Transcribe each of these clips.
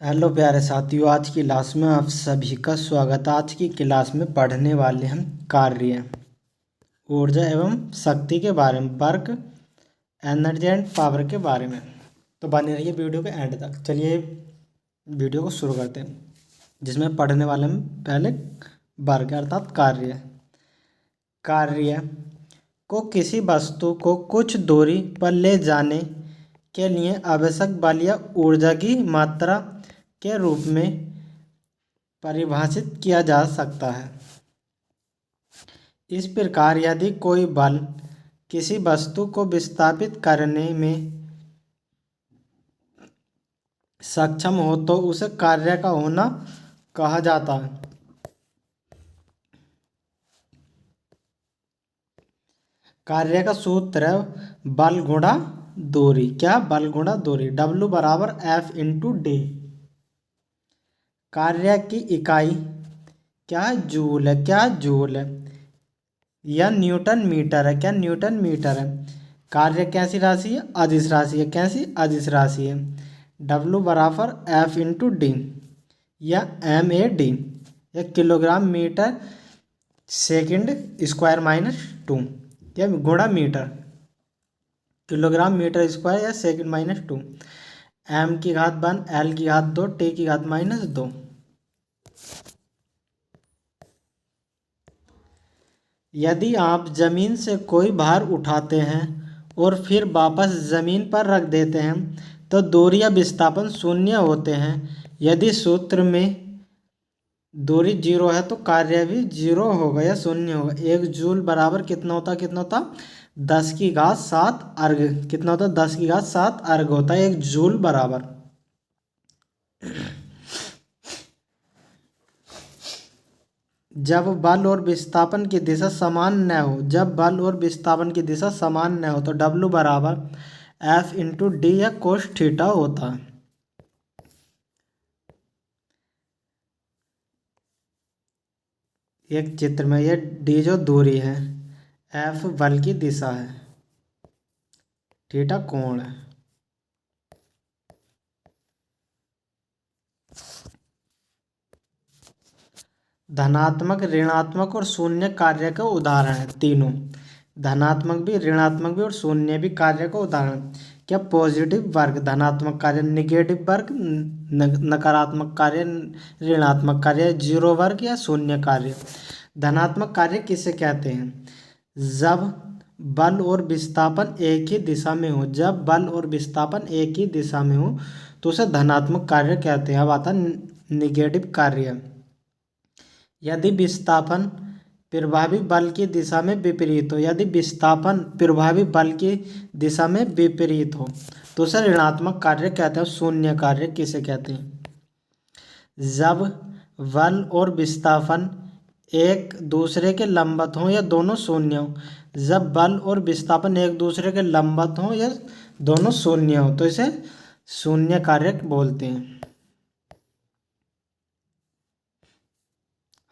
Hello प्यारे साथियों, आज की क्लास में आप सभी का स्वागत है। आज की क्लास में पढ़ने वाले हम कार्य, ऊर्जा एवं शक्ति के बारे में, वर्क, एनर्जी एंड पावर के बारे में। तो बने रहिए वीडियो के एंड तक। चलिए वीडियो को शुरू करते हैं, जिसमें पढ़ने वाले हम पहले वर्क अर्थात कार्य। कार्य को किसी वस्तु को कुछ दूरी पर ले जाने के लिए आवश्यक बल या ऊर्जा की मात्रा के रूप में परिभाषित किया जा सकता है। इस प्रकार यदि कोई बल किसी वस्तु को विस्थापित करने में सक्षम हो तो उसे कार्य का होना कहा जाता है। कार्य का सूत्र है बल गुणा दूरी। क्या? बल गुणा दूरी। W बराबर F/d। कार्य की इकाई क्या है? जूल है। क्या? जूल है। या न्यूटन मीटर है। क्या? न्यूटन मीटर है। कार्य कैसी राशि है? अदिश राशि है। कैसी? अदिश राशि है। W बराबर F/d या MAD या किलोग्राम मीटर सेकंड स्क्वायर -2 या गुणा मीटर, किलोग्राम मीटर स्क्वायर या सेकंड -2। M की घात 1, L की घात 2, T की घात -2। यदि आप जमीन से कोई भार उठाते हैं और फिर वापस जमीन पर रख देते हैं तो दूरी या विस्थापन शून्य होते हैं। यदि सूत्र में दूरी 0 है तो कार्य भी 0 होगा या शून्य होगा। 1 जूल बराबर कितना होता? 10 की घात 7 अर्ग। कितना होता? 10 की घात 7 अर्ग होता है 1 जूल बराबर। जब बल और विस्थापन की दिशा समान न हो, जब बल और विस्थापन की दिशा समान न हो तो W बराबर F/d या कोस थीटा होता है। एक चित्र में ये D जो दूरी है, F बल की दिशा है, थीटा कोण है। धनात्मक, ऋणात्मक और शून्य कार्य का उदाहरण है तीनों। धनात्मक भी, ऋणात्मक भी और शून्य भी कार्य का उदाहरण। क्या? पॉजिटिव वर्ग धनात्मक कार्य, निगेटिव वर्ग नकारात्मक कार्य, ऋणात्मक कार्य, जीरो वर्ग या शून्य कार्य। धनात्मक कार्य किसे कहते हैं? जब बल और विस्थापन एक ही दिशा में हो, जब बल और विस्थापन एक ही दिशा में हो तो उसे धनात्मक कार्य कहते हैं। अब आता है निगेटिव कार्य। यदि विस्थापन प्रभावी बल की दिशा में विपरीत हो, यदि विस्थापन प्रभावी बल की दिशा में विपरीत हो तो उसे ऋणात्मक कार्य कहते हैं। शून्य कार्य किसे कहते हैं? जब बल और विस्थापन एक दूसरे के लंबवत हों या दोनों शून्य हो। जब बल और विस्थापन एक दूसरे के लंबवत हों या दोनों शून्य हो तो इसे शून्य कार्य बोलते हैं।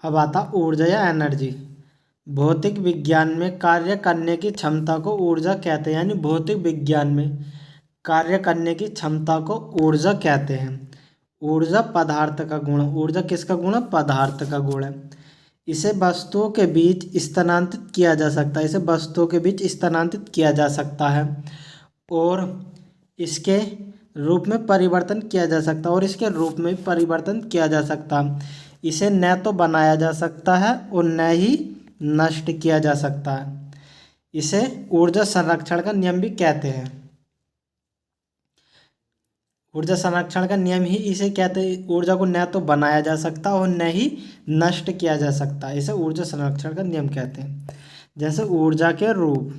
अब आता ऊर्जा या एनर्जी। भौतिक विज्ञान में कार्य करने की क्षमता को ऊर्जा कहते हैं। यानी भौतिक विज्ञान में कार्य करने की क्षमता को ऊर्जा कहते हैं। ऊर्जा पदार्थ का गुण। ऊर्जा किसका गुण है? पदार्थ का गुण है। इसे वस्तुओं के बीच स्थानांतरित किया जा सकता है। इसे वस्तुओं के बीच स्थानांतरित किया जा सकता है और इसके रूप में परिवर्तन किया जा सकता है, और इसके रूप में परिवर्तन किया जा सकता है। इसे न तो बनाया जा सकता है और न ही नष्ट किया जा सकता है। इसे ऊर्जा संरक्षण का नियम भी कहते हैं। ऊर्जा संरक्षण का नियम ही इसे कहते हैं। ऊर्जा को न तो बनाया जा सकता और न ही नष्ट किया जा सकता, इसे ऊर्जा संरक्षण का नियम कहते हैं। जैसे ऊर्जा के रूप,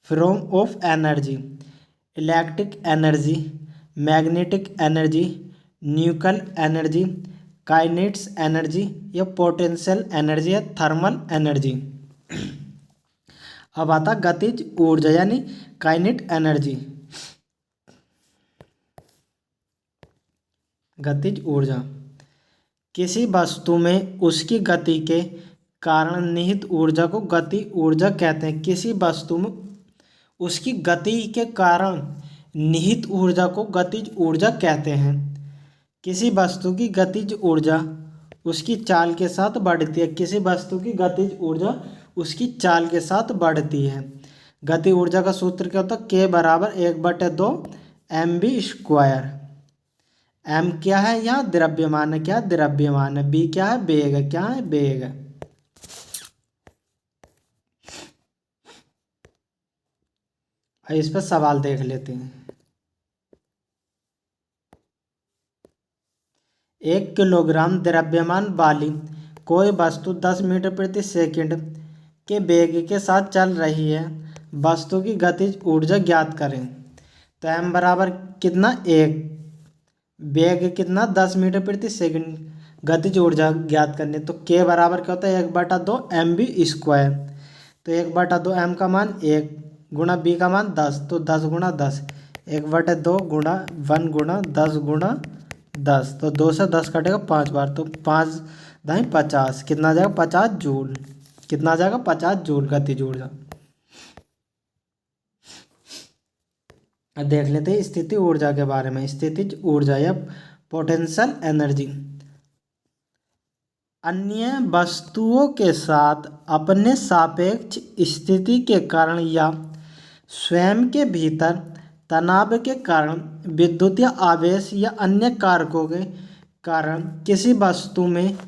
form of energy, electric energy, magnetic energy, nuclear energy, kinetics energy या पोटेंशियल एनर्जी या थर्मल एनर्जी। अब आता गतिज ऊर्जा यानी काइनेटिक एनर्जी। गतिज ऊर्जा किसी वस्तु में उसकी गति के कारण निहित ऊर्जा को गति ऊर्जा कहते हैं। किसी वस्तु में उसकी गति के कारण निहित ऊर्जा को गतिज ऊर्जा कहते हैं। किसी वस्तु की गतिज ऊर्जा उसकी चाल के साथ बढ़ती है। किसी वस्तु की गतिज ऊर्जा उसकी चाल के साथ बढ़ती है। गति ऊर्जा का सूत्र क्या होता है? के बराबर 1/2 mv²। एम क्या है? यहाँ द्रव्यमान है। क्या द्रव्यमान है? बी क्या है? वेग है। क्या है? वेग है। इस पर सवाल देख लेते हैं। 1 किलोग्राम द्रव्यमान वाली कोई वस्तु 10 मीटर प्रति सेकंड के वेग के साथ चल रही है। वस्तु की गतिज ऊर्जा ज्ञात करें। तो एम बराबर कितना? 1। वेग कितना? 10 मीटर प्रति सेकंड। गतिज ऊर्जा ज्ञात करनी तो के बराबर क्या होता है? 1/2 mv²। तो 1/2 एम का मान 1 गुणा बी का मान 10, तो 10 गुणा 10। 1/2 गुणा 1 गुणा 10 गुणा 10, तो 2 से 10 कटेगा 5 बार, तो 5 दाएँ 50। कितना आ जाएगा? 50 जूल। कितना आ जाएगा? 50 जूल गतिज ऊर्जा। अब देख लेते हैं स्थिति ऊर्जा के बारे में। स्थितिज ऊर्जा या पोटेंशियल एनर्जी अन्य वस्तुओं के साथ अपने सापेक्ष स्थिति के कारण या स्वयं के भीतर तनाव के कारण, विद्युतीय आवेश या अन्य कारकों के कारण किसी वस्तु में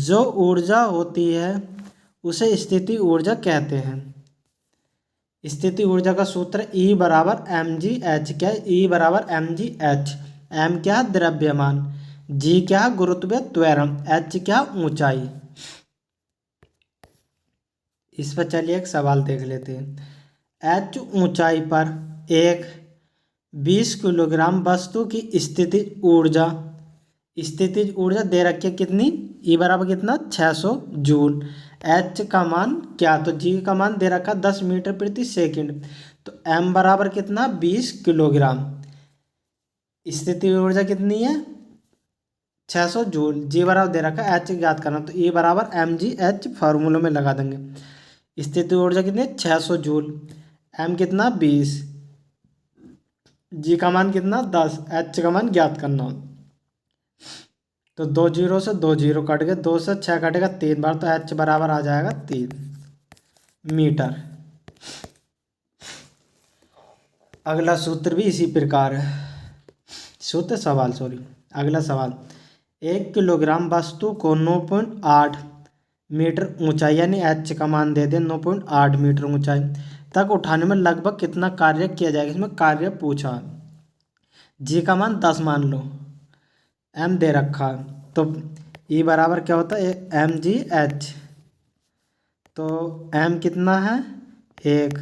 जो ऊर्जा होती है उसे स्थिति ऊर्जा कहते हैं। स्थिति ऊर्जा का सूत्र E बराबर mgh। क्या है? E बराबर mgh। m क्या है? द्रव्यमान। g क्या है? गुरुत्वीय त्वरण। h क्या है? ऊंचाई। इस पर चलिए एक सवाल देख लेते हैं। h ऊंचाई पर एक 20 किलोग्राम वस्तु की स्थितिज ऊर्जा दे रखी है कितनी? E बराबर कितना? 600 जूल। h का मान क्या? तो g का मान दे रखा 10 मीटर प्रति सेकंड। तो m बराबर कितना? 20 किलोग्राम। स्थिति ऊर्जा कितनी है? 600 जूल। g बराबर दे रखा h ज्ञात करना, तो E बराबर mgh फार्मूले में लगा देंगे। स्थिति ऊर्जा कितनी है? 600 जूल। m कितना? 20। g का मान कितना? 10। h का मान ज्ञात करना, तो 2 जीरो से 2 जीरो कट गए, 2 से 6 कटेगा 3 बार, तो h बराबर आ जाएगा 3 मीटर। अगला सूत्र भी इसी प्रकार है। अगला सवाल 1 किलोग्राम वस्तु को 9.8 मीटर ऊंचाई यानी h का मान दे दें 9.8 मीटर ऊंचाई तक उठाने में लगभग कितना कार्य किया जाएगा। इसमें कार्य पूछा। g का मान 10 मान लो, m दे रखा, तो E बराबर क्या होता है? mgh। तो m कितना है? 1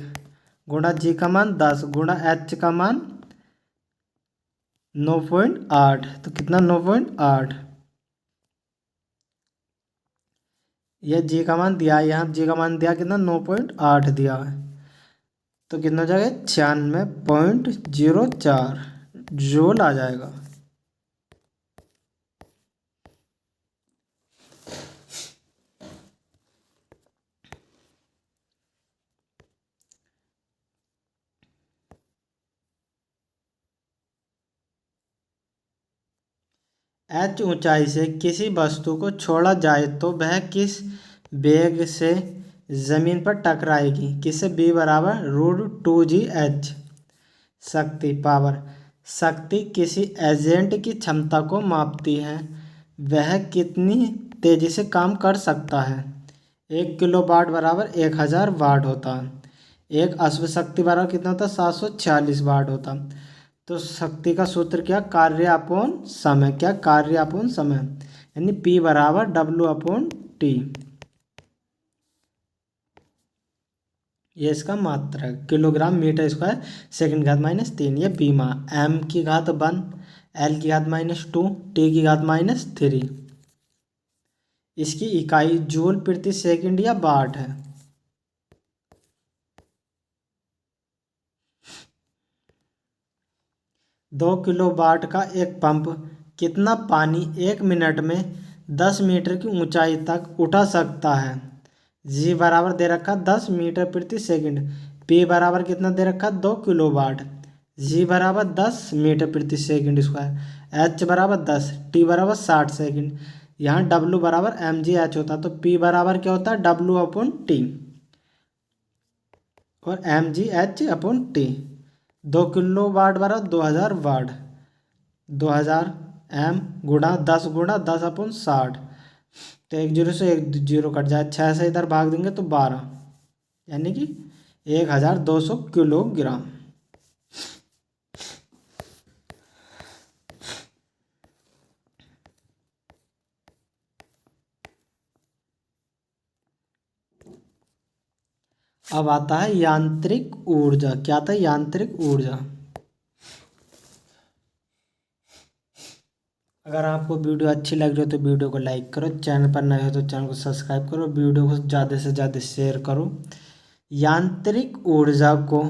गुणा g का मान 10 गुणा h का मान 9.8, तो कितना? 9.8। यह g का मान दिया है, यहाँ g का मान दिया कितना? 9.8 दिया है, तो कितना हो जाएगा? 96.04 जूल आ जाएगा। h ऊंचाई से किसी वस्तु को छोड़ा जाए तो वह किस वेग से जमीन पर टकराएगी। किसे? b बराबर √2gh। शक्ति पावर। शक्ति किसी एजेंट की क्षमता को मापती है, वह कितनी तेजी से काम कर सकता है। 1 किलो वाट बराबर 1000 वाट होता है। एक अश्व शक्ति बराबर कितना होता है? 746 वाट होता। तो शक्ति का सूत्र क्या? कार्य अपॉन समय। क्या? कार्य अपॉन समय, यानी P बराबर W/T। ये इसका मात्रक किलोग्राम मीटर स्क्वायर सेकंड घात -3। ये बीमा m की घात 1, l की घात -2, t की घात -3। इसकी इकाई जूल प्रति सेकंड या वाट है। दो किलो वाट का एक पंप कितना पानी 1 मिनट में 10 मीटर की ऊंचाई तक उठा सकता है। जी बराबर दे रखा 10 मीटर प्रति सेकंड। पी बराबर कितना दे रखा? 2 किलो वाट। जी बराबर 10 मीटर प्रति सेकंड स्क्वायर। एच बराबर 10, टी बराबर 60 सेकंड। यहाँ डब्लू बराबर एम जी एच होता, तो पी बराबर क्या होता है, डब्लू अपॉन टी और M G H upon T. 2 kilowatt बराबर 2000 वाट, 2000 एम गुणा 10 अपॉन 60। तो एक जीरो से एक जीरो कट जाए, 6 से इधर भाग देंगे तो 12, यानी कि 1200 किलोग्राम। अब आता है यांत्रिक ऊर्जा। क्या था, यांत्रिक ऊर्जा। अगर आपको वीडियो अच्छी लग रही हो तो वीडियो को लाइक करो, चैनल पर नए हो तो चैनल को सब्सक्राइब करो, वीडियो को ज़्यादा से ज़्यादा शेयर करो। यांत्रिक ऊर्जा को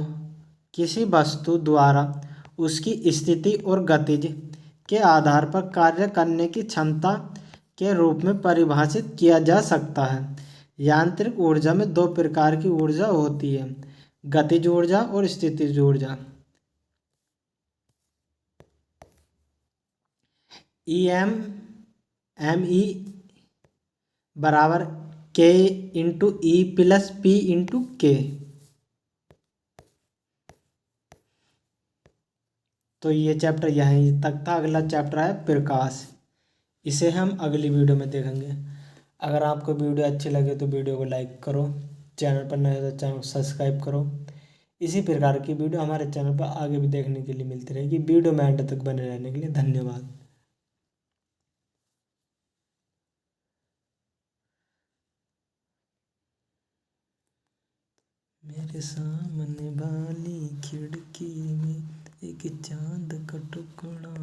किसी वस्तु द्वारा उसकी स्थिति और गतिज के आधार पर कार्य करने की क्षमता के रूप में परिभाषित किया जा सकता है। यांत्रिक ऊर्जा में दो प्रकार की ऊर्जा होती है, गतिज ऊर्जा और स्थितिज ऊर्जा। एम ई बराबर के into E plus P into के। तो ये चैप्टर यहीं तक था। अगला चैप्टर है प्रकाश, इसे हम अगली वीडियो में देखेंगे। अगर आपको वीडियो अच्छी लगे तो वीडियो को लाइक करो, चैनल पर नए हो तो चैनल को सब्सक्राइब करो। इसी प्रकार की वीडियो हमारे चैनल पर आगे भी देखने के लिए मिलती रहेगी। वीडियो में एंड तक बने रहने के लिए धन्यवाद। मेरे सामने वाली खिड़की में एक चांद का टुकड़ा